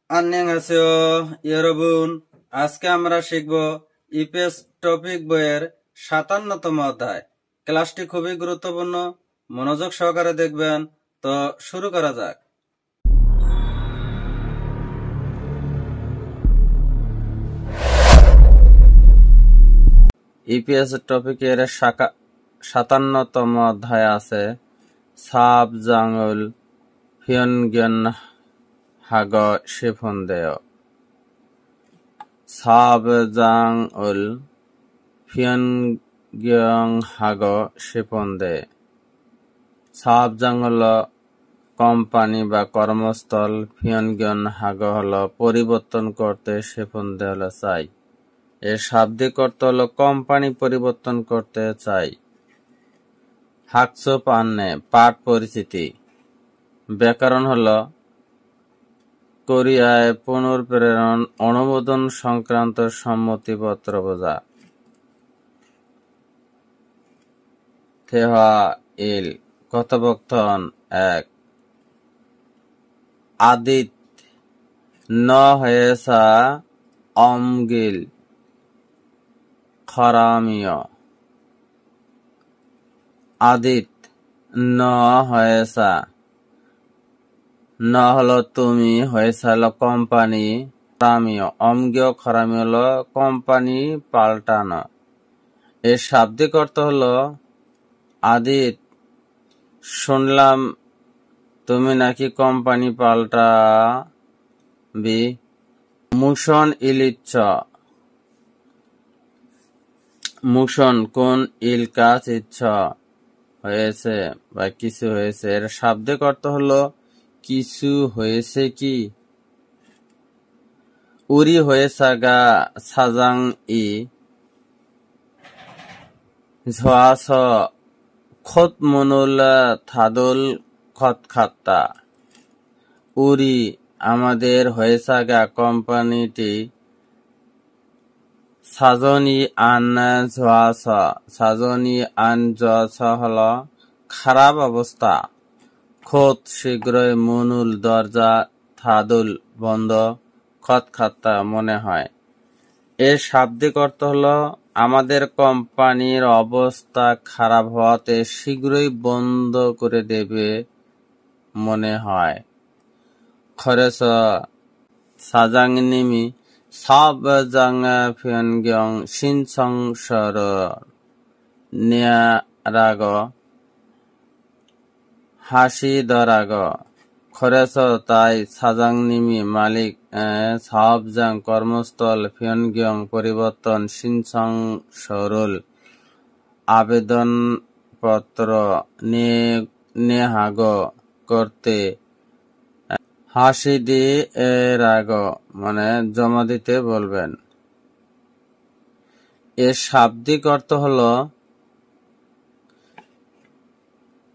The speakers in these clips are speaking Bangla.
안녕하세요, 여러분. আজকে আমরা শিখব ইপিএস টপিক বইয়ের 57তম অধ্যায়। ক্লাসটি খুবই গুরুত্বপূর্ণ, মনোযোগ সহকারে দেখবেন। তো শুরু করা যাক। ইপিএস টপিকের 57তম অধ্যায় আছে সাবজাঙ্গুল ফিয়নগিয়ন হাগ শিফন্দেয়। সাবজাঙ্গুল ফিয়নগিয়ন হাগ শিফন্দে। সাবজাঙ্গুল কোম্পানি বা কর্মস্থল, ফিয়নগিয়ন হাগ হলো পরিবর্তন করতে, শিফন্দে হলো চাই। এর শাব্দিক অর্থ হলো কোম্পানি পরিবর্তন করতে চাই। হাকসো পান্নে পাঠ পরিচিতি। ব্যাকরণ হলো কোরিয়ায় পুনর্প্রেরণ অনুমোদন সংক্রান্ত সম্মতিপত্র বোঝা। থেহা ইল কথোপকথন 1। আদিত ন হয়েসা অমগিল খরামিয়। আদিত ন হয়েসা, ন হলো তুমি, হয়েসা হলো কোম্পানি, খরামিয় অমগীয় খরামি হলো কোম্পানি পাল্টানো। এর শাব্দিক অর্থ হলো আদিত শুনলাম তুমি নাকি কোম্পানি পাল্টাবি। মুশন ইলিচ্ছ, মুশন কোন, ইল কাজ, ইচ্ছা হয়েছে বা কিছু হয়েছে। এর শাব্দিক অর্থ হলো কিছু হয়েছে কি। উরি হয়েসা গা সাজাং ই ঝোয়াস খত মনুল থাদুল খত খাত্তা। উরি আমাদের, হয়েসা গা কোম্পানিটি, সাজনি আন ঝোয়াস, সাজনি আন ঝোয়াস হলো খারাপ অবস্থা। খত শীঘ্রই, মনুল দরজা, থাদুল বন্ধ, খত খাত্তা মনে হয়। এর শাব্দিক অর্থ হলো আমাদের কোম্পানির অবস্থা খারাপ হওয়াতে শীঘ্রই বন্ধ করে দেবে মনে হয়। খরেস সাজাংনিমি সাবজাং ফিয়নগিয়ং শিনসংসর নিয়ারাগ হাসি দরাগ। খরেস তাই, সাজাংনিমি মালিক, সাবজাং কর্মস্থল, ফিয়নগিয়ং পরিবর্তন, শিনসংসরুল আবেদনপত্র, নেহাগ করতে, হাসি দি রাগ মানে জমা দিতে বলবেন। এর শাব্দিক অর্থ হলো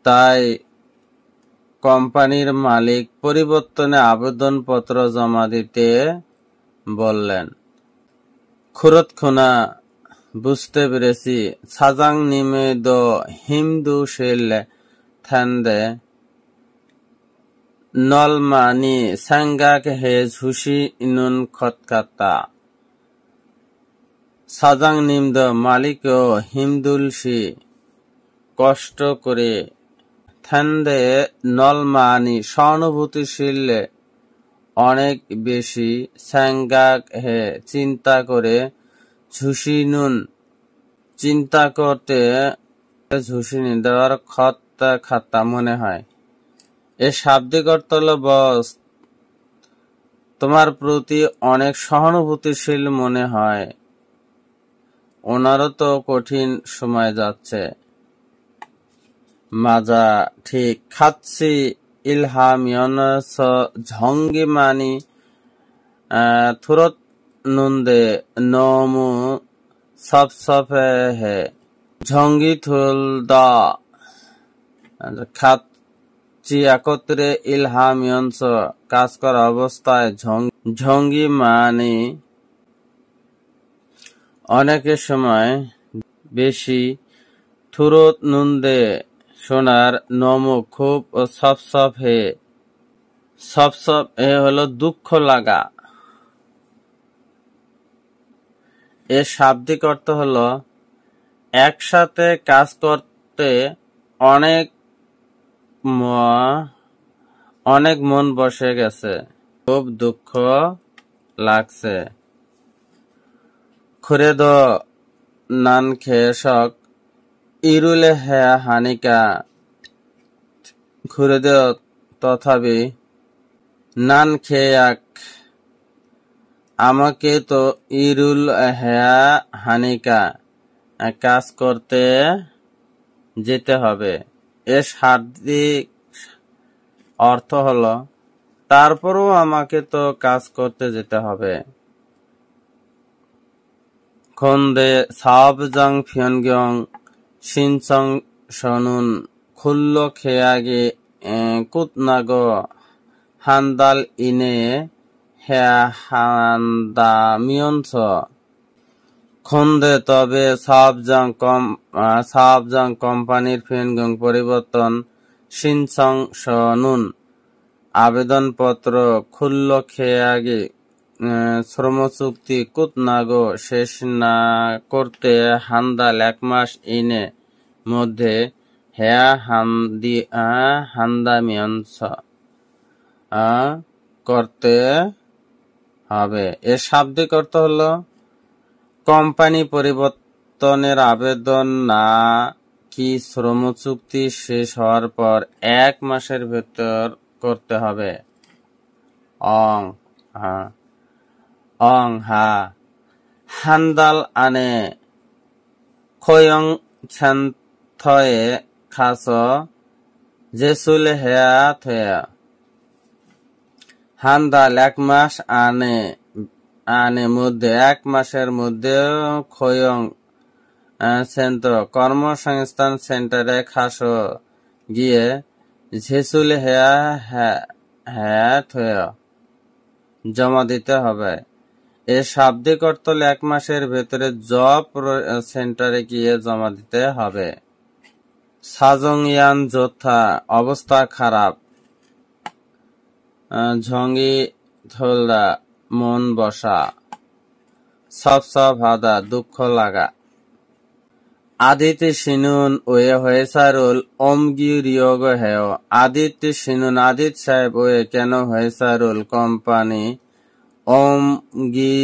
তাই কোম্পানির মালিক পরিবর্তনে আবেদনপত্র জমা দিতে বললেন। খুরতখুনা বুঝতে পেরেছি। সাজাং নিমে দো হিমদু শিল থান্দে নলমানি সাঙ্গাক হে ঝুসি ইনুন খতকাতা। সাজাং নিমদ মালিক ও হিমদুলসি কষ্ট করে, থান্দে নলমানি সহানুভূতিশীল অনেক বেশি, সাঙ্গাক হে চিন্তা করে, ঝুসি নুন চিন্তা করতে, ঝুসি দেওয়ার, খত খাতা মনে হয়। এর শাব্দিক অর্থ হলো বস তোমার প্রতি অনেক সহানুভূতিশীল মনে হয়, ওনারও তো কঠিন সময় যাচ্ছে। মাজা ঠিক, খাচ্ছি ইলহামিয়ন ঝঙ্গি মানি থুরত নুন্দে নমু সব হে ঝঙ্গি থুল দা। খাচ্ছি একত্রে, ইলহামিয়ন কাজ করা অবস্থায়, ঝঙ্গি মানি অনেকের সময় বেশি, থুরত নুন্দে সোনার, নম খুব, ও সব হে সব সব এ হলো দুঃখ লাগা। এর শাব্দিক অর্থ হলো একসাথে কাজ করতে অনেক অনেক মন বসে গেছে, খুব দুঃখ লাগছে। খুরেদ নান খেয়ে শখ ইরুলে হ্যা হানিকা খুরেদ তথাপি নান খেয়াক আমাকে তো ইরুল হ্যা হানিকা কাজ করতে যেতে হবে। এর শাব্দিক অর্থ হলো তারপরও আমাকে তো কাজ করতে যেতে হবে। খন্দে সাবজাং ফিয়নগং শিনচং সনুন খুল্ল খেয়াগে কুতনাগো হান্দাল ইনে হ্যা হান্দা মিয়নছ। খন্দে তবে সাবজাং কোম্পানির ফিয়নগং পরিবর্তন শিনচং সনুন আবেদনপত্র খুল্ল খেয়াগে শ্রমচুক্তি কুতনাগো শেষ না করতে হান্দাল 1 মাস ইনে মধ্যে হ্যা হান্দামিয়ন্স করতে হবে। এর শাব্দিক অর্থ হলো কোম্পানি পরিবর্তনের আবেদন না কি শ্রমচুক্তি শেষ হওয়ার পর 1 মাসের ভেতর করতে হবে। অং হা হান্দাল আনে খয়ং ছানথয়ে খাস জেসুল হেয়া থয়া। হান্দাল 1 মাস আনে মধ্যে 1 মাসের মধ্যে খয়ং সেন্টার কর্মসংস্থান সেন্টারে খাস গিয়ে ঝেসুল হেয়া হ্যা থয়া জমা দিতে হবে। এর শাব্দিক অর্থ 1 মাসের ভেতরে জব সেন্টারে গিয়ে জমা দিতে হবে। সাজংয়ান যোদ্ধা অবস্থা খারাপ। ঝঙ্গি থলদা মন বসা। সব হাদা দুঃখ লাগা। আদিত্য সিনুন ওয়ে হয়েসারুল ওমগি রিয়োগ হেয়। আদিত্য সিনুন আদিত্য সাহেব ওয়ে কেন হয়েসারুল কোম্পানি ওমগি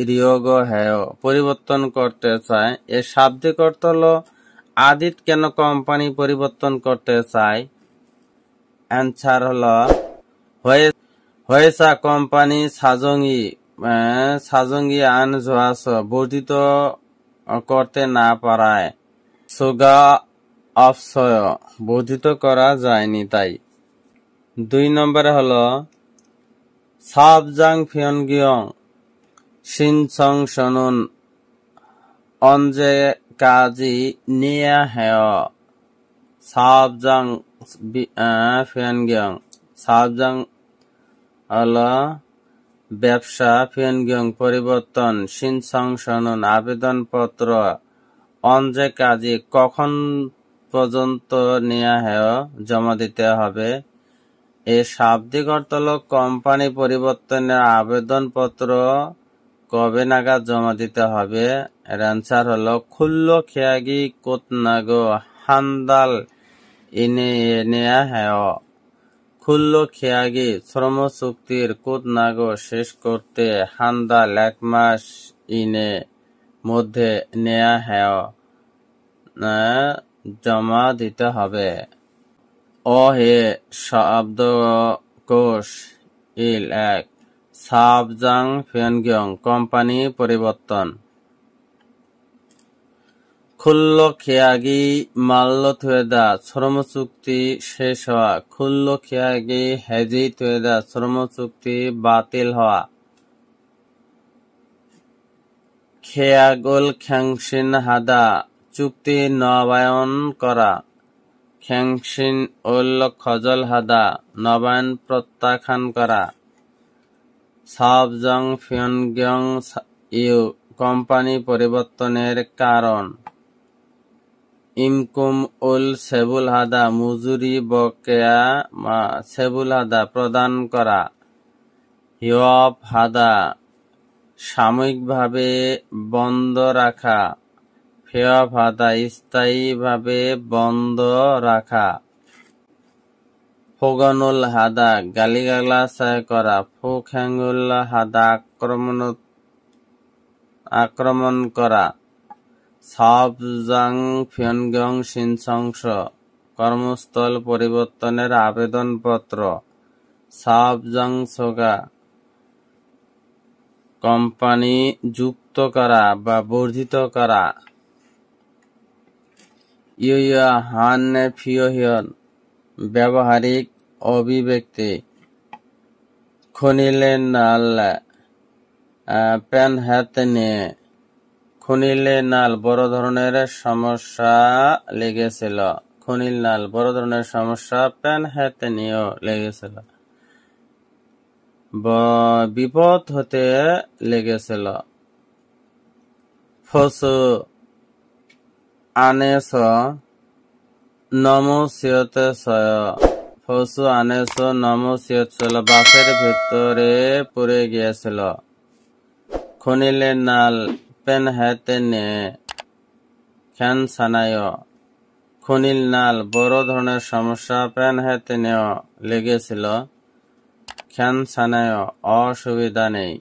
রিয়োগ হেয় পরিবর্তন করতে চায়। এর শাব্দিক অর্থ হলো আদিত্য কেন কোম্পানি পরিবর্তন করতে চায়। অ্যান্সার হলো হয়েসা কোম্পানি সাজঙ্গি আন জোয়াস বর্ধিত করতে না পারায় সুগা অফসয় বর্ধিত করা যায়নি তাই। 2 নম্বরে হলো সাবজাং ফিয়নগিয়ং শিনচং সনুন অঞ্জে কাজি নিয়া হেয়। সাবজাং ফিয়নগিয়ং সাবজাং হলো ব্যবসা, ফিয়নগিয়ং পরিবর্তন, শিনচং সনুন আবেদনপত্র, অঞ্জে কাজী কখন পর্যন্ত নেয়া হেয় জমা দিতে হবে। এর শাব্দিক অর্থ হলো কোম্পানি পরিবর্তনের আবেদনপত্র কবে নাগাদ জমা দিতে হবে। এর অ্যান্সার হলো খুল্ল খেয়াগি কোতনাগো হান্দাল ইনে নেয়া হেয়। খুল্ল খেয়াগি শ্রমচুক্তির কুতনাগো শেষ করতে হান্দাল 1 মাস ইনে মধ্যে নেয়া হেয় জমা দিতে হবে। হে শব্দকোষ ইল 1 সাবজাং ফিয়নগিয়ং কোম্পানি পরিবর্তন। খুল্ল খেয়াগি মাল্য থুয়েদা শ্রমচুক্তি শেষ হওয়া। খুল্ল খেয়াগি হেজি থুয়েদা শ্রমচুক্তি বাতিল হওয়া। খেয়াগুল খ্যাংশিন হাদা চুক্তি নবায়ন করা। খ্যাংশিন উল খজল হাদা নবায়ন প্রত্যাখ্যান করা। সাবজাং ফিয়নগিয়ং ইউ কোম্পানি পরিবর্তনের কারণ। ইমকুম উল সেবুল হাদা মজুরি বকেয়া সেবুল হাদা প্রদান করা। ইয়ব হাদা সাময়িকভাবে বন্ধ রাখা। ফেয়ব হাদা স্থায়ীভাবে বন্ধ রাখা। ফোগানুল হাদা গালিগালাজ করা। ফুখ্যাঙ্গুল হাদা আক্রমণ করা। সাবজাং ফিয়নগং সিনসংস কর্মস্থল পরিবর্তনের আবেদনপত্র। সাবজাং সোগা কোম্পানি যুক্ত করা বা বর্ধিত করা। ইয়া হান ফিয়হিয়ন ব্যবহারিক অভিব্যক্তি। খনিলে নাল প্যানহ্যাতেনে খনিলে নাল বড় ধরনের সমস্যা লেগেছিল। খনিল নাল বড় ধরনের সমস্যা প্যানহ্যাতেনেও লেগেছিল, বিপদ হতে লেগেছিল। ফসু আনেস নমস্যতসয় ফসু আনেস নমস্যতসল বাসের ভেতরে পড়ে গিয়েছিল। খনিলে নাল পেনহ্যাতেনে খ্যান সানায় খনিল নাল বড় ধরনের সমস্যা পেনহ্যাতেনেও লেগেছিল। খ্যান সানায় অসুবিধা নেই।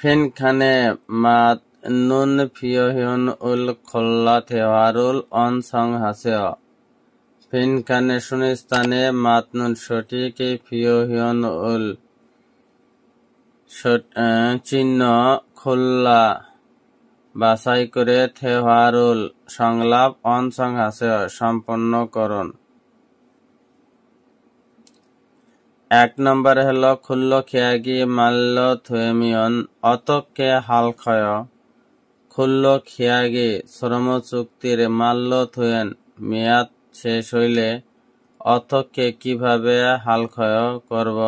ফিনখানে মাত নুন ফিয়হিয়ন উল খোল্লা থেওয়ারুল অন সং হাসেয়। ফিনখানে শূন্যস্থানে মাত নুন সঠিক ফিয়হিয়ন উল চিহ্ন খোল্লা বাছাই করে থেওয়ারুল সংলাপ অন সং হাসেয় সম্পন্ন করুন। 1 নম্বরে হলো খুল্ল খিয়াগি মাল্ল থুয়েমিয়ন অতকে হালক্ষয়। খুল্ল খিয়াগি শ্রম চুক্তির মাল্য থুয়েন মেয়াদ শেষ হইলে অতকে কিভাবে হালক্ষয় করব।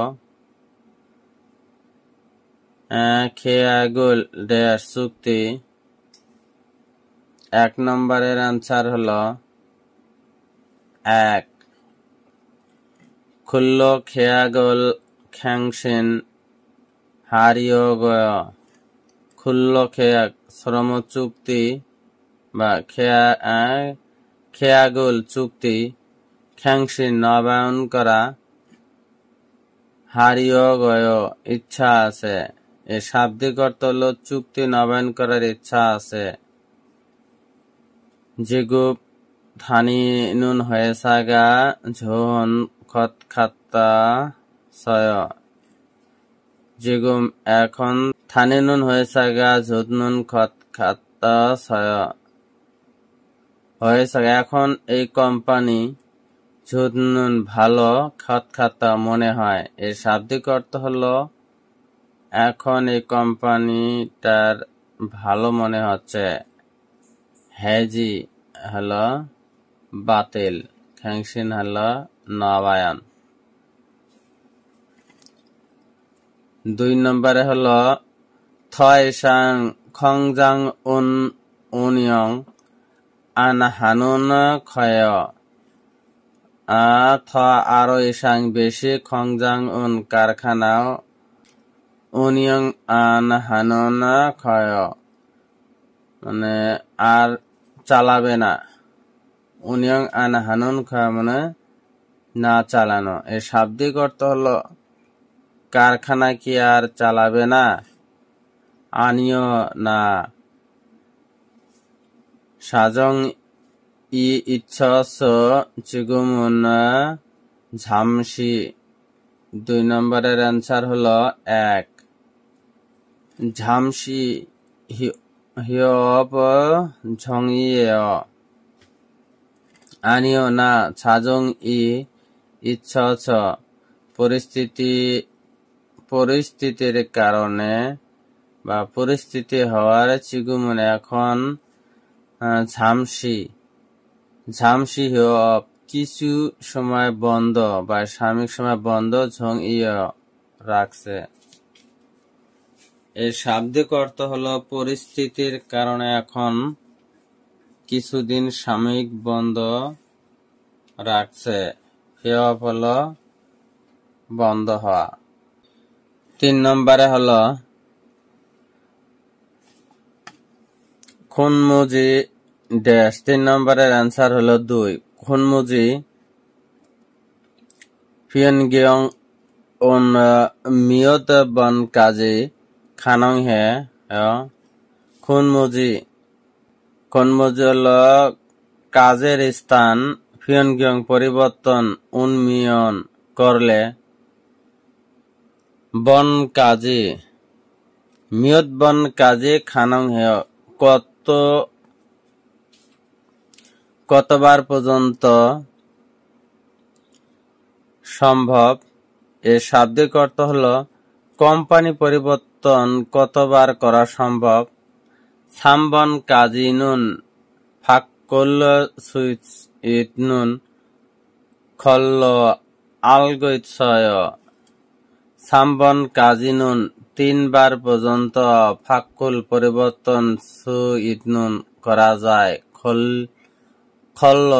খেয়াগুল ড্যাশ চুক্তি। 1 নম্বরের অ্যান্সার হলো 1। খুল্ল খেয়াগুল খ্যাংসিন হারিয়গয়। খুল্ল খেয়াগ শ্রম চুক্তি বা খেয়াগুল চুক্তি। খ্যাংসিন নবায়ন করা। হারিয়গয় ইচ্ছা আছে। এর শাব্দিক অর্থ হল চুক্তি নবায়ন করার ইচ্ছা আছে। জিগুপ থানি নুন হয়ে সাগা ঝোহন খত খাত্তা সয়। জিগুম এখন থানি নুন হয়ে সাগা ঝুদ নুন খত খাত্তা সয় হয়ে সাগা এখন এই কোম্পানি ঝুদ নুন ভালো খত খাত্তা মনে হয়। এর শাব্দিক অর্থ হলো এখন এই কোম্পানিটার ভালো মনে হচ্ছে। হেজি হলো বাতিল, খ্যাংসিন হলো নবায়ন। 2 নম্বরে হলো থয়সাং খংজাং উন উনিয়ং আন হানুন খয়। আরো ইসাং বেশি খংজাং উন কারখানাও উনিয়ং আন হানুন খয় মানে আর চালাবে না। উনিয়ং আন হানুন খয় মানে না চালানো। এর শাব্দিক অর্থ হলো কারখানা কি আর চালাবে না, আনিও না। সাজং ই ইচ্ছস চিগুমুন ঝামসি। 2 নম্বরের অ্যান্সার হলো 1। ঝামসি হিয়ব ঝংইয়ে আনিও না। ছাজং ই ইচ্ছস পরিস্থিতির কারণে বা পরিস্থিতি হওয়ার চিগুমুন এখন ঝামসি হিয়ব কিছু সময় বন্ধ বা সাময়িক সময় বন্ধ ঝং ইয়ে রাখছে। এর শাব্দিক অর্থ হলো পরিস্থিতির কারণে এখন কিছুদিন সাময়িক বন্ধ রাখছে। হিওয়াব হলো বন্ধ হওয়া। 3 নম্বরে হলো খুনমুজি ড্যাশ। 3 নম্বরের অ্যান্সার হলো 2। খুনমুজি পিয়নগিয়ং উন মিয়ত বন কাজী খানং হে। খুনমুজি হলো কাজের স্থান পিয়নগিয়ং পরিবর্তন উন্মিয়ন করলে বন কাজী মিয়ত বন কাজী খানং হে কতবার পর্যন্ত সম্ভব। এর শাব্দিক অর্থ হলো কোম্পানি পরিবর্তন কতবার করা সম্ভব। সামবন কাজী নুন ফাক্কল সুইচ ইট নুন খল্ল আলগৈৎসয়। সামবন কাজী নুন 3 বার পর্যন্ত ফাক্কুল পরিবর্তন সু ইট নুন করা যায়। খল্ল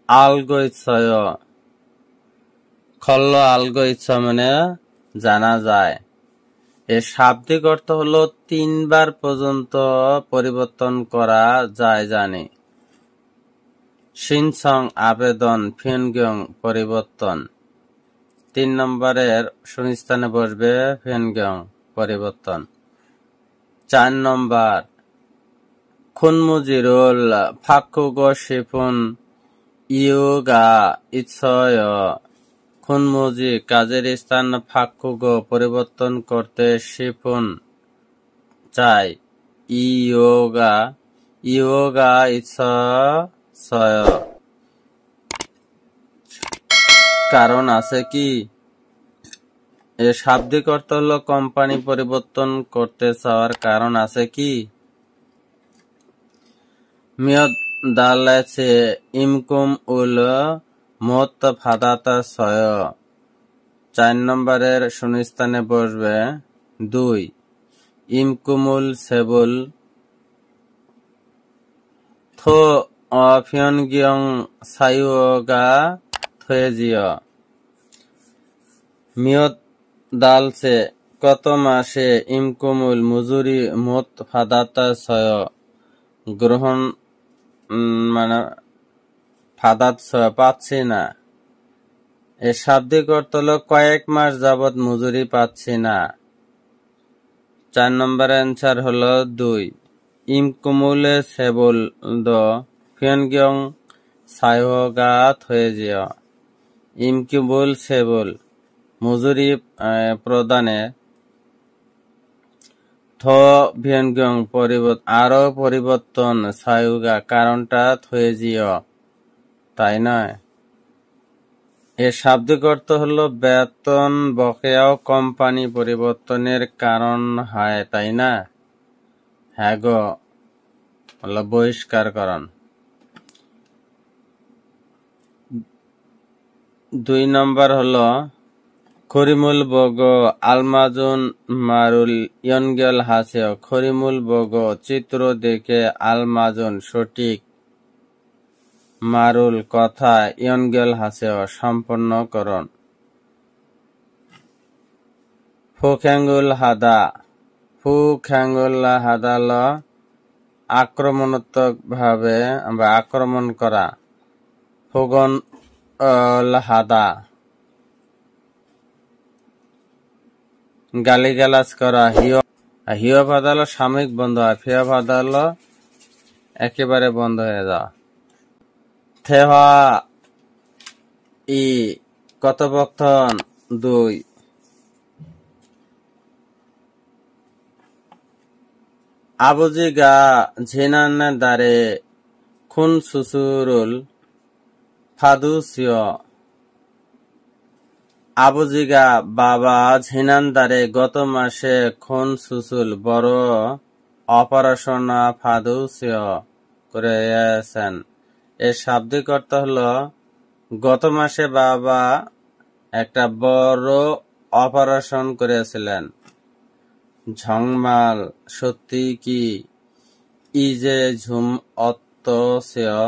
আলগৈৎসয়। খল্ল আলগৈৎসয় মানে জানা যায়। এর শাব্দিক অর্থ হলো 3 বার পর্যন্ত পরিবর্তন করা যায় জানি। শিনসং আবেদন ফিয়নগিয়ং পরিবর্তন। 3 নম্বরের শূন্যস্থানে বসবে ফিয়নগিয়ং পরিবর্তন। 4 নম্বর খুনমুজিরুল ফাক্কুগ শিফুন ইয়োগা ইৎসয়। খুনমুজি কাজের স্থান ফাক্কুগ পরিবর্তন করতে শিফুন চাই। ইয়োগা ইৎসয় কারণ আছে কি। এর শাব্দিক অর্থ হলো কোম্পানি পরিবর্তন করতে চাওয়ার কারণ আছে কি। মিয়ত দালেছে ইমকুম উল মত ফাদাতা সয়। 4 নম্বরের শূন্যস্থানে বসবে 2। ইমকুমুল সেবুল থো ফিয়নগিয়ং সাইওগা থয়েজিয়। মিয়ত দালছে কত মাসে ইমকুমুল মজুরি মত ফাদাতা সয় গ্রহণ মানে ফাদাত সয় পাচ্ছি না। এর শাব্দিক অর্থ হলো কয়েক মাস যাবৎ মজুরি পাচ্ছি না। 4 নম্বরের অ্যান্সার হলো 2। ইমকুমুলে সেবুল দ ফিয়নগিয়ং সাইওগা থয়েজিয়। ইমকুমুল সেবুল মজুরি প্রদানে থ ফিয়নগিয়ং আরো পরিবর্তন সাইওগা কারণটা থয়েজিয় তাই নয়। এর শাব্দিক অর্থ হলো বেতন বকেয়াও কোম্পানি পরিবর্তনের কারণ হয় তাই না। হ্যাঁ গো হলো বহিষ্কারকরণ। 2 নম্বর হলো খরিমুল বগ আলমাজুন মারুল ইয়নগেল হাসেও। খরিমুল বগ চিত্র দেখে আলমাজুন সঠিক মারুল কথা ইয়নগেল হাসেও সম্পন্নকরণ। ফুখ্যাঙ্গুল হাদা আক্রমণাত্মক ভাবে বা আক্রমণ করা। ফুগন হাদা গালিগালাজ করা। হিওয়াব হাদা হলো সাময়িক বন্ধ হয়। ফিওয়াব হাদা হলো একেবারে বন্ধ হয়ে যাওয়া। থেহা ই কথোপকথন 2। আবুজিগা ঝিনান দারে খুন সুসুরুল ফাদুসিয়। আবুজিগা বাবা ঝিনানদারে গত মাসে খুন সুসুল বড় অপারেশন ফাদুসিয় করেছেন। এর শাব্দিক অর্থ হলো গত মাসে বাবা একটা বড় অপারেশন করেছিলেন। ঝংমাল সত্যি কি ইজে ঝুম অত্যসেয়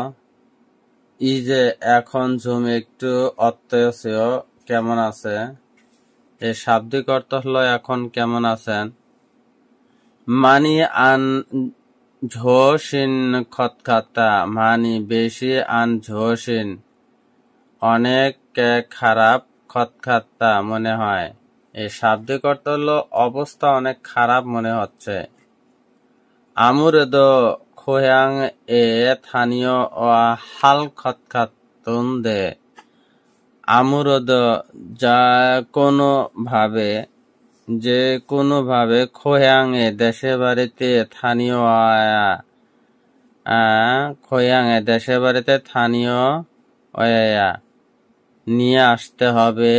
ই যে এখন ঝুম একটু অত্যসেয় কেমন আছে। এর শাব্দিক অর্থ হলো এখন কেমন আছেন। মানি আন ঝোসিন খতখাতা, মানি বেশি, আন ঝোসিন অনেক খারাপ, খতখাতা মনে হয়। এই শাব্দিক অর্থ হলো অবস্থা অনেক খারাপ মনে হচ্ছে। 아무래도 고향에 다녀와 খতখাতুন্দে, আमुरदो যে কোনোভাবে খোয়াংয়ে দেশের বাড়িতে স্থানীয় নিয়ে আসতে হবে।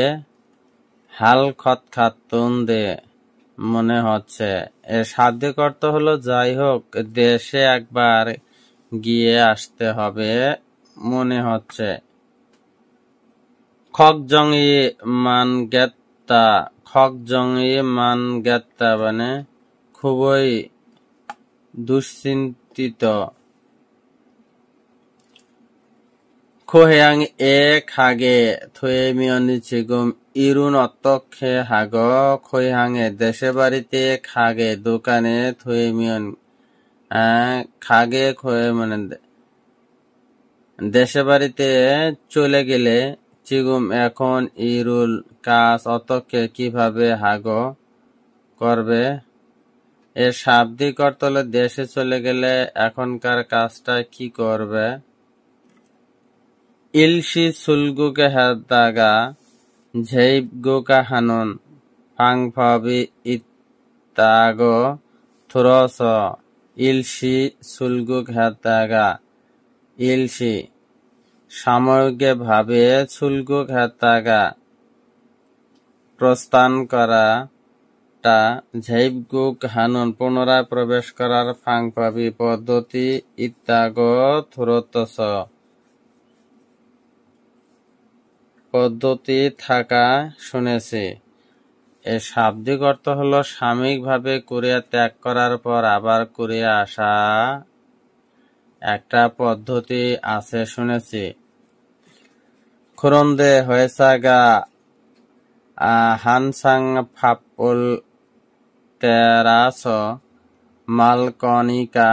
হাল খতখাতুন্দে মনে হচ্ছে। এর শাব্দিক অর্থ হলো যাই হোক দেশে একবার গিয়ে আসতে হবে মনে হচ্ছে। খকজংই মানগেত্তা মানে খুবই দুশ্চিন্তিত। খোয়াং এ খাগে থুয়েমিয়নি চিগুম ইরুন অত্যক্ষে হাগ, খোয়াংয়ে দেশে বাড়িতে খাগে দোকানে থুয়েমিয়ন খাগে খোয়ে মানে দেশে বাড়িতে চলে গেলে, চিগুম এখন, ইরুল কাজ অত্যক্ষে কিভাবে হাগ করবে। এর শাব্দিক অর্থ হলো দেশে চলে গেলে এখনকার কাজটা কি করবে। ইলশি সুলগুকে হাদাগা ঝেইবগুকা হানুন ফাংফাবি ইত্তাগো থুরস, ইলশি সুলগুক হাদাগা, ইলশি সাময়িকভাবে, সুলগুক হাদাগা প্রস্থান করাটা, ঝেইবগুক হানুন পুনরায় প্রবেশ করার, ফাংফাবি পদ্ধতি, ইত্তাগো থুরতস পদ্ধতি থাকা শুনেছি। এর শাব্দিক অর্থ হলো সাময়িকভাবে কোরিয়া ত্যাগ করার পর আবার কোরিয়া আসা একটা পদ্ধতি আছে শুনেছি। খুরন্দে হয়েসাগা হানসাং ফাপ্পুল তেরাস মালকনিকা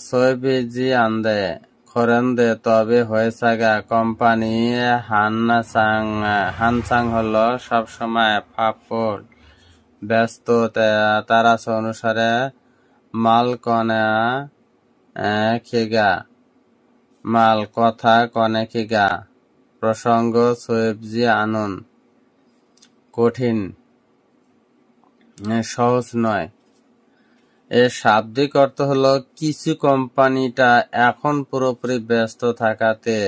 সোয়েবিজি আন্দে, খোরেন্দে তবে হয়েসাগা কোম্পানি হানসাং হলো সবসময়, ফাপ্পুল ব্যস্ত, তারাস অনুসারে, মালকনা খিগা মাল কথা, কনে খিগা প্রসঙ্গ, সোয়েবজি আনুন কঠিন সহজ নয়। এর শাব্দিক অর্থ হলো কিছু কোম্পানিটা এখন পুরোপুরি ব্যস্ত থাকাতে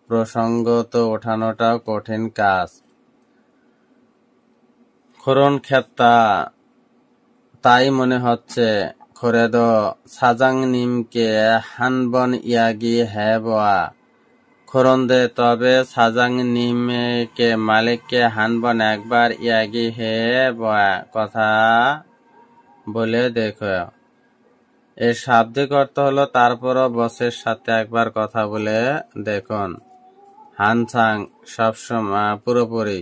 প্রসঙ্গত ওঠানোটাও কঠিন কাজ। খোরন খেত্তা তাই মনে হচ্ছে। খোরেদ সাজাং নিমকে হানবন ইয়াগি হ্যাবোয়া, খোরন্দে তবে সাজাং নিমকে মালিককে হানবন একবার, ইয়াগি হে বয়া কথা বলে দেখো। এর শাব্দিক অর্থ হলো তারপরও বসের সাথে একবার কথা বলে দেখুন। হানসাং সবসময় পুরোপুরি,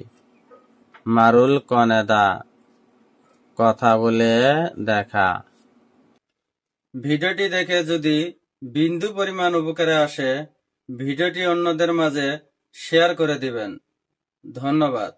মারুল কনেদা কথা বলে দেখা। ভিডিওটি দেখে যদি বিন্দু পরিমাণ উপকারে আসে ভিডিওটি অন্যদের মাঝে শেয়ার করে দিবেন। ধন্যবাদ।